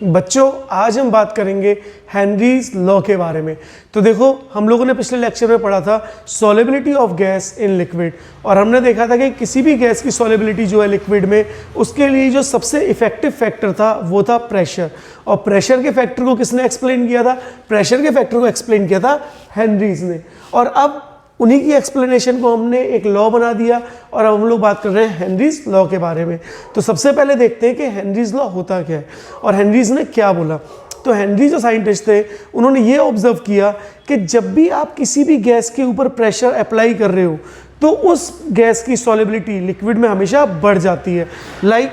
बच्चों आज हम बात करेंगे हेनरीज लॉ के बारे में। तो देखो हम लोगों ने पिछले लेक्चर में पढ़ा था solubility of gas in liquid, और हमने देखा था कि किसी भी गैस की सॉलेबिलिटी जो है लिक्विड में, उसके लिए जो सबसे इफेक्टिव फैक्टर था वो था प्रेशर। और प्रेशर के फैक्टर को किसने एक्सप्लेन किया था? प्रेशर के फैक्टर को एक्सप्लेन किया था हेनरीज ने। और अब उन्हीं की एक्सप्लेनेशन को हमने एक लॉ बना दिया और अब हम लोग बात कर रहे हैं हेनरीज लॉ के बारे में। तो सबसे पहले देखते हैं कि हेनरीज लॉ होता क्या है और हेनरीज ने क्या बोला। तो हेनरी जो साइंटिस्ट थे उन्होंने ये ऑब्जर्व किया कि जब भी आप किसी भी गैस के ऊपर प्रेशर अप्लाई कर रहे हो तो उस गैस की सॉलिबिलिटी लिक्विड में हमेशा बढ़ जाती है। लाइक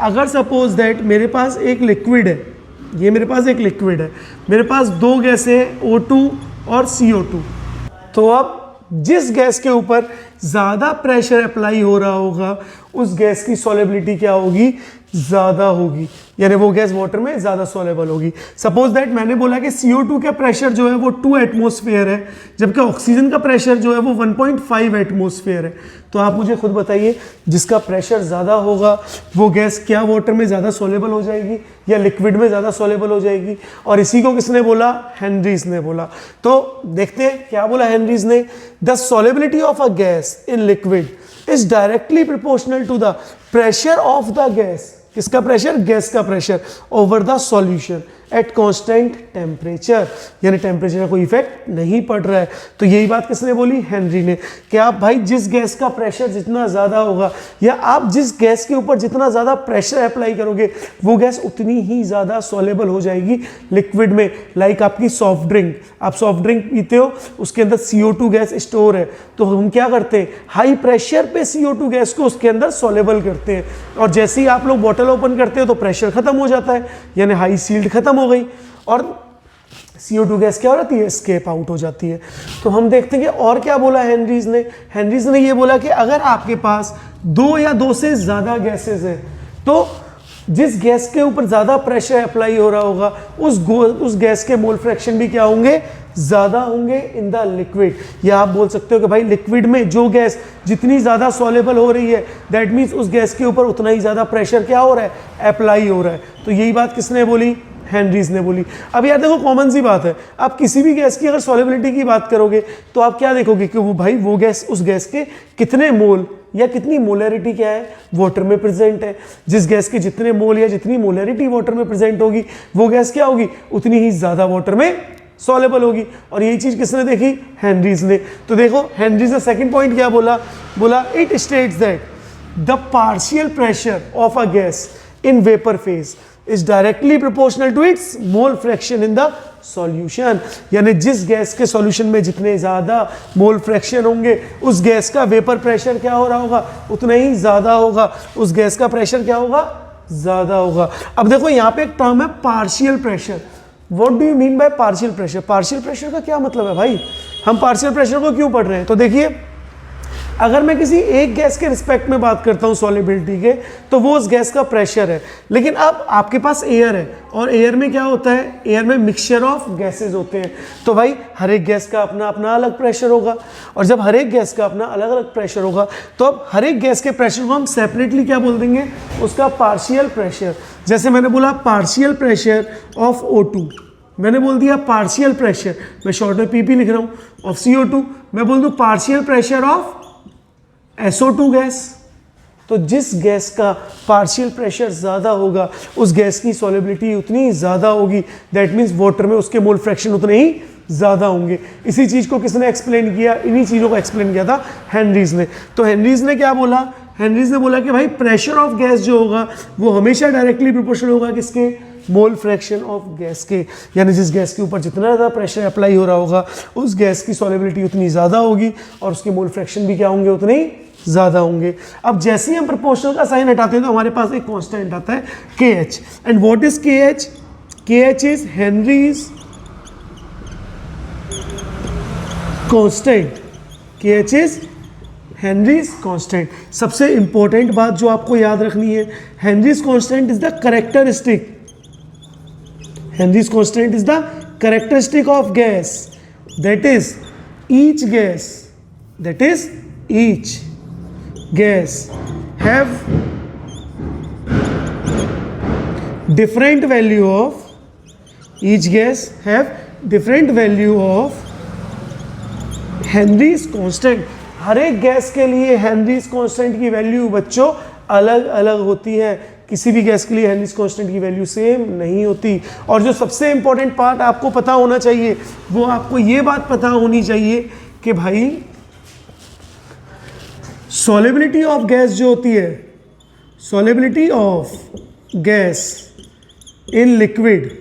अगर सपोज दैट मेरे पास एक लिक्विड है, ये मेरे पास एक लिक्विड है, मेरे पास दो गैस है O2 और CO2। तो अब जिस गैस के ऊपर ज़्यादा प्रेशर अप्लाई हो रहा होगा उस गैस की सॉलेबिलिटी क्या होगी? ज़्यादा होगी, यानी वो गैस वाटर में ज़्यादा सॉलेबल होगी। सपोज दैट मैंने बोला कि CO2 का प्रेशर जो है वो 2 एटमॉस्फेयर है, जबकि ऑक्सीजन का प्रेशर जो है वो 1.5 एटमॉस्फेयर है। तो आप मुझे खुद बताइए जिसका प्रेशर ज़्यादा होगा वो गैस क्या वाटर में ज़्यादा सॉलेबल हो जाएगी या लिक्विड में ज़्यादा सॉलेबल हो जाएगी? और इसी को किसने बोला? हेनरीज ने बोला। तो देखते हैं क्या बोला हेनरीज ने। The solubility of a gas in liquid is directly proportional to the pressure of the gas. किसका प्रेशर? गैस का pressure over the solution at constant temperature, यानी टेम्परेचर का कोई इफेक्ट नहीं पड़ रहा है। तो यही बात किसने बोली? हेनरी ने। कि आप भाई जिस गैस का प्रेशर जितना ज़्यादा होगा या आप जिस गैस के ऊपर जितना ज़्यादा प्रेशर अप्लाई करोगे वो गैस उतनी ही ज़्यादा सॉलेबल हो जाएगी लिक्विड में। लाइक आपकी सॉफ्ट ड्रिंक, आप सॉफ्ट ड्रिंक पीते हो, उसके अंदर CO2 गैस स्टोर है, तो हम क्या करते हैं? हाई प्रेशर पे CO2 गैस को उसके अंदर सॉलेबल करते हैं, और जैसे ही आप लोग बॉटल ओपन करते हो तो प्रेशर खत्म हो जाता है, यानी हाई सील्ड खत्म हो गई और CO2 गैस क्या हो जाती है? एस्केप आउट हो जाती है। तो हम देखते हैं कि और क्या बोला हेनरीज ने। हेनरीज ने ये बोला कि अगर आपके पास दो या दो से ज़्यादा गैसेस हैं तो जिस गैस के ऊपर ज़्यादा प्रेशर अप्लाई हो रहा होगा उस गैस के मोल फ्रैक्शन भी क्या होंगे? ज़्यादा होंगे इन द लिक्विड। या आप बोल सकते हो कि भाई लिक्विड में जो गैस जितनी ज़्यादा सॉलेबल हो रही है दैट मीन्स उस गैस के ऊपर उतना ही ज़्यादा प्रेशर क्या हो रहा है? अप्लाई हो रहा है। तो यही बात किसने बोली? हेनरीज ने बोली। अब यार देखो कॉमन सी बात है, आप किसी भी गैस की अगर सॉलिबिलिटी की बात करोगे तो आप क्या देखोगे कि वो भाई वो गैस उस गैस के कितने मोल या कितनी मोलरिटी क्या है? वाटर में प्रेजेंट है। जिस गैस के जितने मोल या जितनी मोलरिटी वाटर में प्रेजेंट होगी वो गैस क्या होगी? उतनी ही ज़्यादा वाटर में सॉलेबल होगी। और यही चीज़ किसने देखी? हेनरीज ने। तो देखो हेनरीज ने सेकंड पॉइंट क्या बोला? बोला it states that the partial pressure of a gas in vapour phase is directly proportional to its mole fraction in the solution. यानी जिस गैस के सॉल्यूशन में जितने ज़्यादा मोल फ्रैक्शन होंगे उस गैस का वेपर प्रेशर क्या हो रहा होगा? उतना ही ज़्यादा होगा। उस गैस का प्रेशर क्या होगा? ज़्यादा होगा। अब देखो यहाँ पे एक टर्म है partial pressure. What do you mean by partial pressure? Partial pressure का क्या मतलब है भाई? हम पार्शियल प्रेशर को क्यों पढ़ रहे हैं? तो देखिए अगर मैं किसी एक गैस के रिस्पेक्ट में बात करता हूँ सॉलिबिलिटी के तो वो उस गैस का प्रेशर है। लेकिन अब आपके पास एयर है और एयर में क्या होता है? एयर में मिक्सचर ऑफ गैसेस होते हैं। तो भाई हर एक गैस का अपना अपना अलग प्रेशर होगा, और जब हर एक गैस का अपना अलग अलग प्रेशर होगा तो अब हर एक गैस के प्रेशर को हम सेपरेटली क्या बोल देंगे? उसका पार्शियल प्रेशर। जैसे मैंने बोला पार्शियल प्रेशर ऑफ O2, मैंने बोल दिया पार्शियल प्रेशर, मैं शॉर्ट में PP लिख रहा हूँ, ऑफ CO2 मैं बोल दूँ partial pressure of SO2 gas. तो जिस गैस का पार्शियल प्रेशर ज़्यादा होगा उस गैस की सॉलिबिलिटी उतनी ज़्यादा होगी, दैट मीन्स वाटर में उसके मोल फ्रैक्शन उतने ही ज़्यादा होंगे। इसी चीज़ को किसने एक्सप्लेन किया? इन्हीं चीज़ों को एक्सप्लेन किया था हेनरीज ने। तो हेनरीज ने क्या बोला? हेनरीज ने बोला कि भाई प्रेशर ऑफ गैस जो होगा वो हमेशा डायरेक्टली प्रोपोर्शनल होगा किसके? मोल फ्रैक्शन ऑफ गैस के। यानी जिस गैस के ऊपर जितना ज़्यादा प्रेशर अप्लाई हो रहा होगा उस गैस की सॉलिबिलिटी उतनी ज़्यादा होगी और उसके मोल फ्रैक्शन भी क्या होंगे? उतने ही ज़्यादा होंगे। अब जैसे ही हम प्रोपोर्शनल का साइन हटाते हैं तो हमारे पास एक कांस्टेंट आता है KH। And what is KH? KH is Henrys constant. KH is Henrys constant. सबसे इंपॉर्टेंट बात जो आपको याद रखनी है, Henrys constant is the characteristic. Henrys constant is the characteristic of gas that is each gas have different value of each gas have different value of Henry's constant. हर एक gas के लिए हेनरीज कांस्टेंट की value बच्चों अलग अलग होती है, किसी भी गैस के लिए हेनरीज कांस्टेंट की वैल्यू सेम नहीं होती। और जो सबसे इंपॉर्टेंट पार्ट आपको पता होना चाहिए वो आपको ये बात पता होनी चाहिए कि भाई सॉल्युबिलिटी ऑफ गैस जो होती है, solubility of gas in liquid,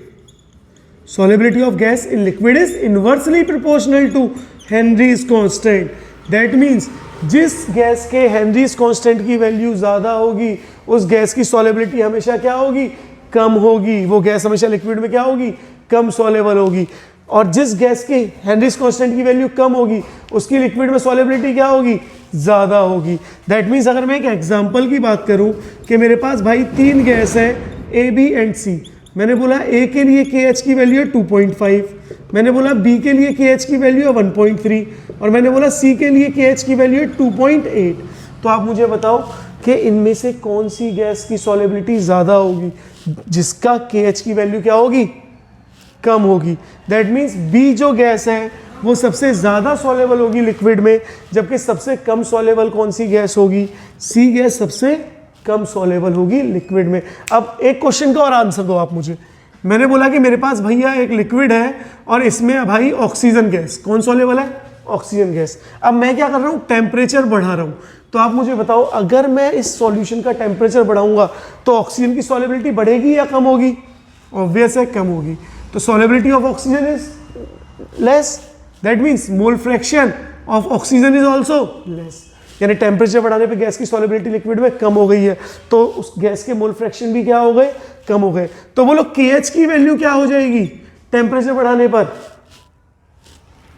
solubility of gas in liquid is inversely proportional to Henry's constant. That means जिस गैस के हेनरीज कांस्टेंट की वैल्यू ज़्यादा होगी उस गैस की सॉल्युबिलिटी हमेशा क्या होगी, कम होगी। वो गैस हमेशा लिक्विड में क्या होगी, कम सॉल्युबल होगी। और जिस गैस की हेनरीज कांस्टेंट की वैल्यू कम होगी उसकी लिक्विड में सॉल्युबिलिटी क्या होगी, ज़्यादा होगी। दैट मीन्स अगर मैं एक एग्जाम्पल की बात करूँ कि मेरे पास भाई 3 गैस है ए, बी एंड सी। मैंने बोला ए के लिए KH की वैल्यू है 2.5, मैंने बोला बी के लिए KH की वैल्यू है 1.3 और मैंने बोला सी के लिए KH की वैल्यू है 2.8। तो आप मुझे बताओ कि इनमें से कौन सी गैस की सॉल्युबिलिटी ज़्यादा होगी, जिसका KH की वैल्यू क्या होगी, कम होगी। दैट मीन्स बी जो गैस है वो सबसे ज़्यादा सॉल्युबल होगी लिक्विड में, जबकि सबसे कम सॉल्युबल कौन सी गैस होगी, सी गैस सबसे कम सॉल्युबल होगी लिक्विड में। अब एक क्वेश्चन का और आंसर दो आप मुझे। मैंने बोला कि मेरे पास भैया एक लिक्विड है और इसमें भाई ऑक्सीजन गैस, कौन सॉल्युबल है, ऑक्सीजन गैस। अब मैं क्या कर रहा हूँ, टेम्परेचर बढ़ा रहा हूँ। तो आप मुझे बताओ अगर मैं इस सॉल्यूशन का टेम्परेचर बढ़ाऊंगा तो ऑक्सीजन की सॉल्युबिलिटी बढ़ेगी या कम होगी, ऑब्वियस है कम होगी। तो solubility of oxygen is less, that means mole fraction of oxygen is also less. यानी टेम्परेचर बढ़ाने पे गैस की सॉल्युबिलिटी लिक्विड में कम हो गई है, तो उस गैस के मोल फ्रैक्शन भी क्या हो गए, कम हो गए। तो बोलो KH की वैल्यू क्या हो जाएगी टेम्परेचर बढ़ाने पर,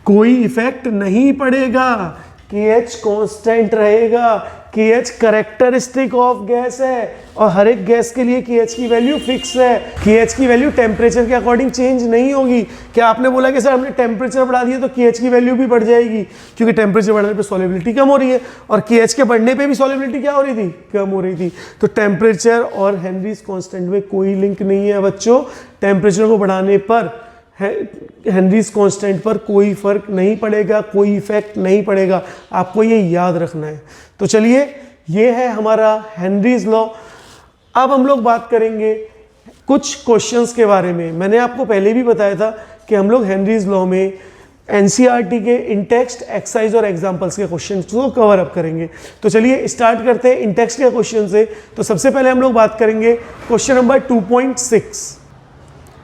कोई इफेक्ट नहीं पड़ेगा, KH कांस्टेंट रहेगा। KH कैरेक्टरिस्टिक ऑफ गैस है और हर एक गैस के लिए KH की वैल्यू फिक्स है। KH की वैल्यू टेम्परेचर के अकॉर्डिंग चेंज नहीं होगी। क्या आपने बोला कि सर हमने टेम्परेचर बढ़ा दिया तो KH की वैल्यू भी बढ़ जाएगी, क्योंकि टेम्परेचर बढ़ने पे सॉल्युबिलिटी कम हो रही है और KH के बढ़ने पे भी सॉल्युबिलिटी क्या हो रही थी, कम हो रही थी। तो टेम्परेचर और हेनरीज कांस्टेंट में कोई लिंक नहीं है बच्चों। टेम्परेचर को बढ़ाने पर हेनरीज कांस्टेंट पर कोई फर्क नहीं पड़ेगा, कोई इफेक्ट नहीं पड़ेगा, आपको ये याद रखना है। तो चलिए ये है हमारा हेनरीज लॉ। अब हम लोग बात करेंगे कुछ क्वेश्चंस के बारे में। मैंने आपको पहले भी बताया था कि हम लोग हेनरीज लॉ में एनसीईआरटी के इंटेक्स्ट, एक्सरसाइज और एग्जाम्पल्स के क्वेश्चन को कवर अप करेंगे। तो चलिए स्टार्ट करते हैं इंटेक्स्ट के क्वेश्चन से। तो सबसे पहले हम लोग बात करेंगे क्वेश्चन नंबर 2.6।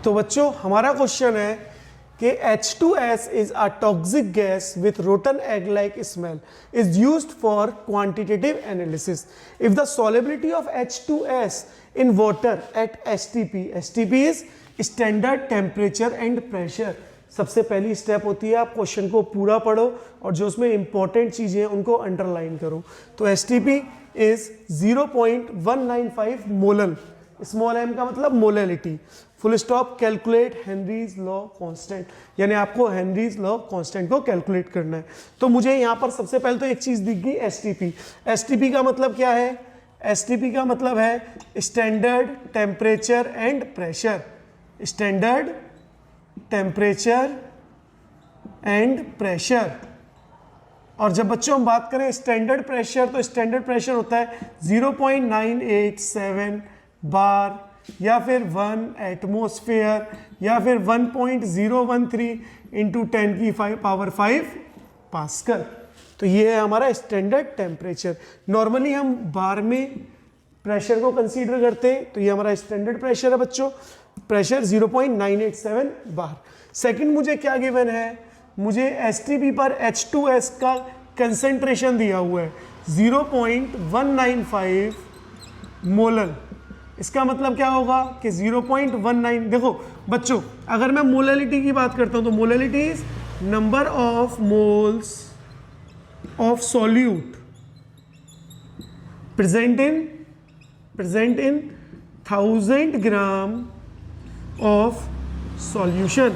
तो बच्चों हमारा क्वेश्चन है कि H2S is a toxic gas with rotten egg-like smell is used for quantitative analysis. If the solubility of H2S in water at STP, STP is standard temperature and pressure. सबसे पहली step होती है आप question को पूरा पढ़ो और जो उसमें इंपॉर्टेंट चीजें हैं उनको अंडरलाइन करो। तो STP is 0.195 molal, small m का मतलब molality, full stop, calculate Henry's law constant, यानी आपको हेनरीज लॉ कांस्टेंट को कैलकुलेट करना है। तो मुझे यहाँ पर सबसे पहले तो एक चीज दिख गई STP। STP का मतलब क्या है, STP का मतलब है standard temperature and pressure, standard temperature and pressure. और जब बच्चों हम बात करें स्टैंडर्ड प्रेशर, तो स्टैंडर्ड प्रेशर होता है 0.987 बार या फिर 1 एटमॉस्फेयर या फिर 1.013 इंटू 10 की पावर 5 पास्कल। तो ये है हमारा स्टैंडर्ड टेम्परेचर। नॉर्मली हम बार में प्रेशर को कंसीडर करते हैं, तो ये हमारा स्टैंडर्ड प्रेशर है बच्चों, प्रेशर 0.987 बार। सेकंड मुझे क्या गिवन है, मुझे STP पर H2S का कंसेंट्रेशन दिया हुआ है 0.195 मोलल। इसका मतलब क्या होगा कि 0.19, देखो बच्चों अगर मैं मोलैलिटी की बात करता हूं तो molality is number of moles of solute present in 1000 gram of solution.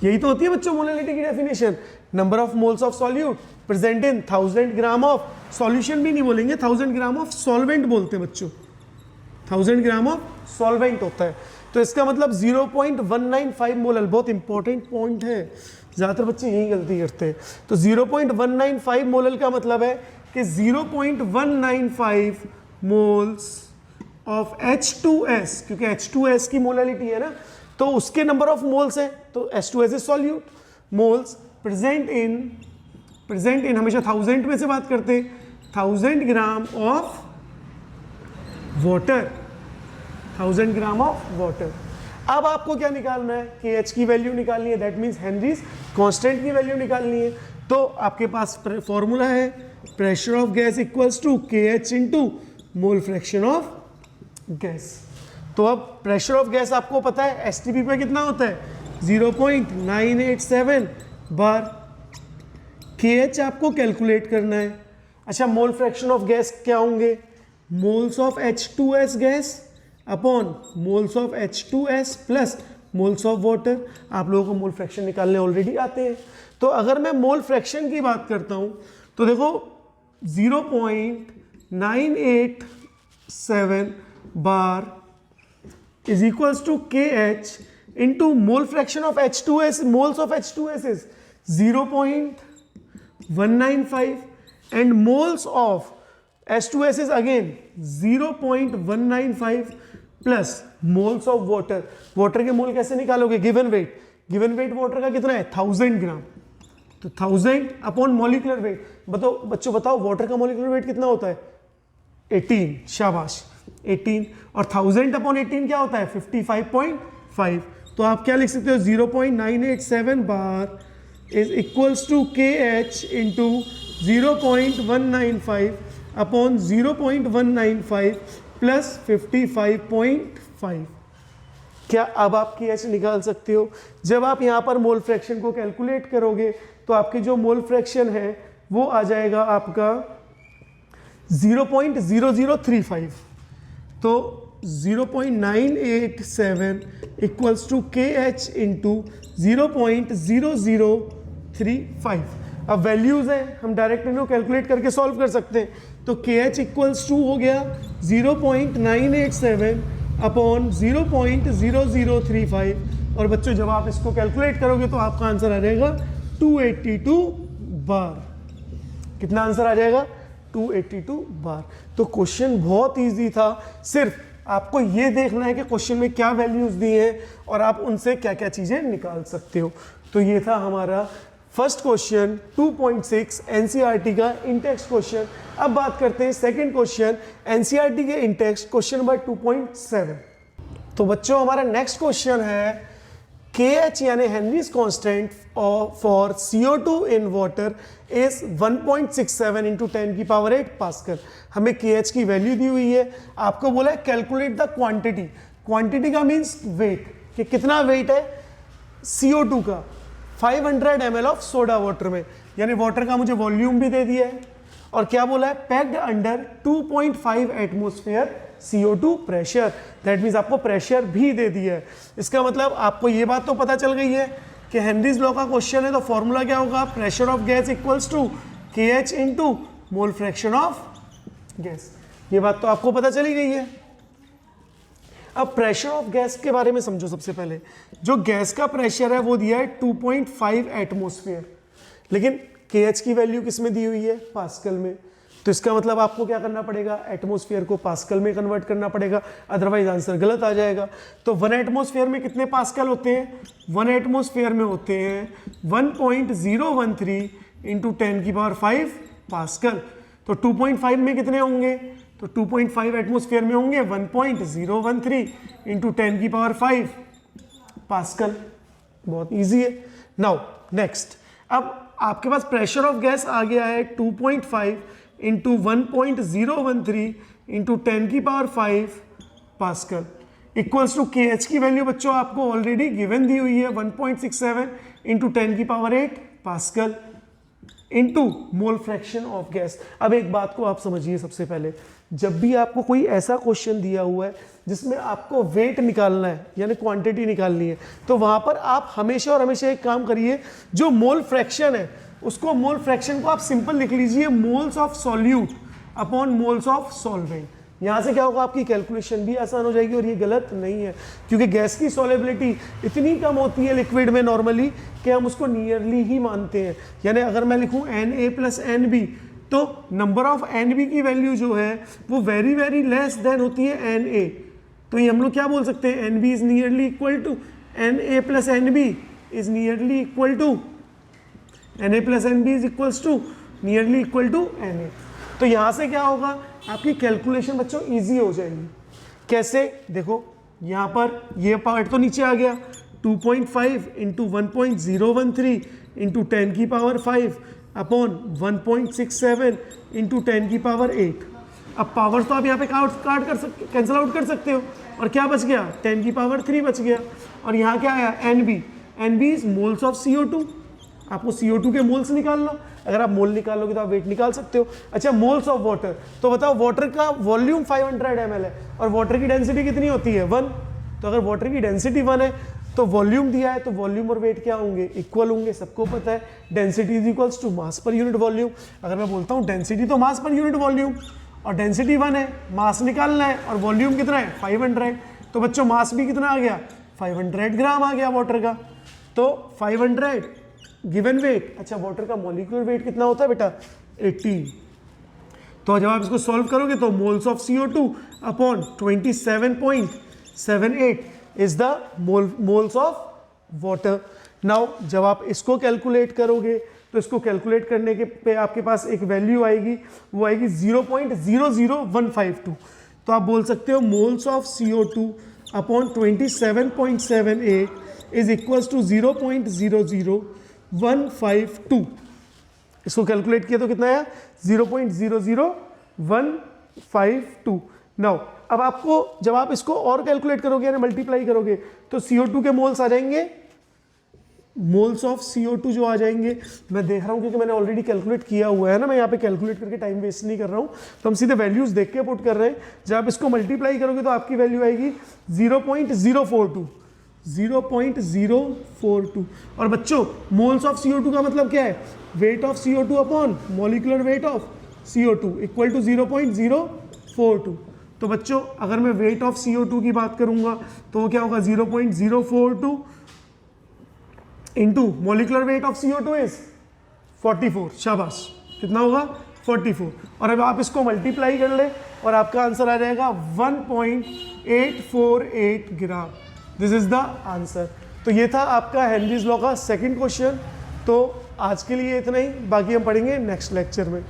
यही तो होती है बच्चों मोलैलिटी की definition, number of moles of solute present in 1000 gram of solution भी नहीं बोलेंगे, 1000 ग्राम ऑफ सॉल्वेंट बोलते हैं बच्चों, 1000 ग्राम ऑफ सॉल्वेंट होता है। तो इसका मतलब 0.195 मोल, बहुत इंपॉर्टेंट पॉइंट है, ज़्यादातर बच्चे यही गलती करते हैं। तो 0.195 मोल का मतलब है कि 0.195 मोल्स ऑफ H2S, क्योंकि H2S की मोलैलिटी है ना, तो उसके नंबर ऑफ मोल्स है, तो H2S is solute, moles present in हमेशा 1000 में से बात करते हैं, 1000 gram of water, 1000 gram of water. अब आपको क्या निकालना है, KH की वैल्यू निकालनी है, दैट मीन्स हेनरीज कांस्टेंट की वैल्यू निकालनी है। तो आपके पास फॉर्मूला है, pressure of gas equals to KH into mole fraction of gas. तो अब प्रेशर ऑफ गैस आपको पता है STP पे कितना होता है, 0.987 बार। KH आपको कैलकुलेट करना है। अच्छा, मोल फ्रैक्शन ऑफ गैस क्या होंगे, moles of H2S gas upon moles of H2S plus moles of water. आप लोगों को मोल फ्रैक्शन निकालने ऑलरेडी आते हैं। तो अगर मैं मोल फ्रैक्शन की बात करता हूं तो देखो 0.987 बार is equals to KH into mole fraction of H2S, moles of H2S is 0.195 and moles of H2S is again 0.195 plus moles of water. Water के मोल कैसे निकालोगे, गिवन वेट वाटर का कितना है 1000 ग्राम, तो 1000 अपॉन मॉलिक्यूलर वेट। बच्चों बताओ वाटर का मॉलिक्यूलर वेट कितना होता है, 18, शाबाश 18, और 1000 अपॉन 18 क्या होता है 55.5। तो आप क्या लिख सकते हो, 0.987 bar is equals to KH into 0.195 upon 0.195 plus 55.5। क्या अब आप KH निकाल सकते हो। जब आप यहाँ पर मोल फ्रैक्शन को कैलकुलेट करोगे तो आपकी जो मोल फ्रैक्शन है वो आ जाएगा आपका 0.0035। तो 0.987 इक्वल्स टू KH इंटू 0.0035। अब वैल्यूज हैं, हम डायरेक्ट इनको कैलकुलेट करके सॉल्व कर सकते हैं। तो KH इक्वल्स टू हो गया 0.987 अपॉन 0.0035, और बच्चों जब आप इसको कैलकुलेट करोगे तो आपका आंसर आ जाएगा 282 बार। कितना आंसर आ जाएगा, 282 बार। तो क्वेश्चन बहुत इजी था, सिर्फ आपको ये देखना है कि क्वेश्चन में क्या वैल्यूज दी हैं और आप उनसे क्या क्या चीजें निकाल सकते हो। तो ये था हमारा फर्स्ट क्वेश्चन 2.6 एनसीईआरटी का इंटेक्स्ट क्वेश्चन। अब बात करते हैं सेकंड क्वेश्चन एनसीईआरटी के इंटेक्स्ट क्वेश्चन नंबर 2.7। तो बच्चों हमारा नेक्स्ट क्वेश्चन है KH यानी Henrys constant for CO2 in water is 1.67 into 10 की पावर 8 पास्कल। हमें KH की वैल्यू दी हुई है, आपको बोला है कैलकुलेट द क्वांटिटी। क्वांटिटी का मीन्स वेट, कि कितना वेट है CO2 का 500 ml ऑफ सोडा वाटर में, यानी वाटर का मुझे वॉल्यूम भी दे दिया है, और क्या बोला है packed under 2.5 atmosphere CO2 pressure, that means आपको प्रेशर भी दे दिया है। इसका मतलब आपको ये बात तो पता चल गई है कि हेनरीज लॉ का क्वेश्चन है, तो फॉर्मूला क्या होगा, pressure of gas equals to KH into mole fraction of gas. ये बात तो आपको पता चली गई है। अब प्रेशर ऑफ गैस के बारे में समझो। सबसे पहले जो गैस का प्रेशर है वो दिया है 2.5 एटमोस्फेयर, लेकिन KH की वैल्यू किस में दी हुई है, पास्कल में। तो इसका मतलब आपको क्या करना पड़ेगा, एटमोस्फेयर को पास्कल में कन्वर्ट करना पड़ेगा, अदरवाइज आंसर गलत आ जाएगा। तो 1 एटमोस्फेयर में कितने पास्कल होते हैं, 1 एटमोस्फेयर में होते हैं 1.013 इंटू 10 की पावर 5 पास्कल। तो 2.5 में कितने होंगे, तो 2.5 एटमोस्फेयर में होंगे 1.013 इंटू 10 की पावर 5 पास्कल। बहुत इजी है। नाउ नेक्स्ट, अब आपके पास प्रेशर ऑफ गैस आ गया है 2.5 इंटू 1.013 इंटू 10 की power 5 pascal equals to KH की वैल्यू बच्चों आपको ऑलरेडी गिवन दी हुई है 1.67 इंटू 10 की power 8 pascal into mole fraction of gas. अब एक बात को आप समझिए, सबसे पहले जब भी आपको कोई ऐसा क्वेश्चन दिया हुआ है जिसमें आपको वेट निकालना है यानी क्वांटिटी निकालनी है, तो वहां पर आप हमेशा और हमेशा एक काम करिए, जो मोल फ्रैक्शन है उसको, मोल फ्रैक्शन को आप सिंपल लिख लीजिए moles of solute upon moles of solvent. यहाँ से क्या होगा, आपकी कैलकुलेशन भी आसान हो जाएगी और ये गलत नहीं है, क्योंकि गैस की सॉलेबिलिटी इतनी कम होती है लिक्विड में नॉर्मली कि हम उसको नियरली ही मानते हैं। यानी अगर मैं लिखूँ Na + Nb, तो नंबर ऑफ Nb की वैल्यू जो है वो वेरी वेरी लेस देन होती है Na। तो ये हम लोग क्या बोल सकते हैं, Nb is nearly equal to Na + Nb is nearly equal to Na + Nb is equals to nearly equal to Na। तो यहाँ से क्या होगा, आपकी कैलकुलेशन बच्चों इजी हो जाएगी। कैसे, देखो यहाँ पर ये पार्ट तो नीचे आ गया, 2.5 इंटू 1.013 इंटू 10⁵ अपॉन 1.67 इंटू 10⁸। अब पावर तो आप यहाँ पे काट कर सकते, कैंसिल आउट कर सकते हो, और क्या बच गया, 10⁵ बच गया। और यहाँ क्या आया, Nb is moles of CO2। आपको CO2 के मोल्स निकाल लो, अगर आप मोल निकालोगे तो आप वेट निकाल सकते हो। अच्छा, मोल्स ऑफ वाटर, तो बताओ वाटर का वॉल्यूम 500 ml है और वाटर की डेंसिटी कितनी होती है, 1। तो अगर वाटर की डेंसिटी 1 है तो वॉल्यूम दिया है, तो वॉल्यूम और वेट क्या होंगे, इक्वल होंगे, सबको पता है। Density is equals to mass per unit volume. अगर मैं बोलता हूँ डेंसिटी तो मास पर यूनिट वॉल्यूम, और डेंसिटी 1 है, मास निकालना है और वॉल्यूम कितना है 500, तो बच्चों मास भी कितना आ गया, 500 ग्राम आ गया वाटर का। तो 500 गिवन वेट, अच्छा वाटर का मॉलिक्यूलर वेट कितना होता है बेटा, 18। तो जब आप इसको सॉल्व करोगे तो moles of CO2 upon 27.78 is the moles of water. Now जब आप इसको कैलकुलेट करोगे तो इसको कैलकुलेट करने के पे आपके पास एक वैल्यू आएगी, वो आएगी 0.00152। तो आप बोल सकते हो moles of CO2 upon 27.78 is equals to 0.00152। इसको कैलकुलेट किया तो कितना आया, 0.00152। नाउ अब आपको जब आप इसको और कैलकुलेट करोगे यानी मल्टीप्लाई करोगे तो CO2 के मोल्स आ जाएंगे, मोल्स ऑफ CO2 जो आ जाएंगे, मैं देख रहा हूं क्योंकि मैंने ऑलरेडी कैलकुलेट किया हुआ है ना, मैं यहाँ पे कैलकुलेट करके टाइम वेस्ट नहीं कर रहा हूं, तो हम सीधे वैल्यूज देख के पुट कर रहे हैं। जब आप इसको मल्टीप्लाई करोगे तो आपकी वैल्यू आएगी 0.042। और बच्चों मोल्स ऑफ CO2 का मतलब क्या है, weight of CO2 upon molecular weight of CO2 equal to 0.042। तो बच्चों अगर मैं वेट ऑफ CO2 की बात करूंगा तो वो क्या होगा, 0.042 into molecular weight of CO2 is 44। शाबाश, कितना होगा, 44। और अब आप इसको मल्टीप्लाई कर ले और आपका आंसर आ जाएगा 1.848 gram. This is the answer. तो ये था आपका हेनरीज लॉ का सेकंड क्वेश्चन। तो आज के लिए इतना ही, बाकी हम पढ़ेंगे नेक्स्ट लेक्चर में।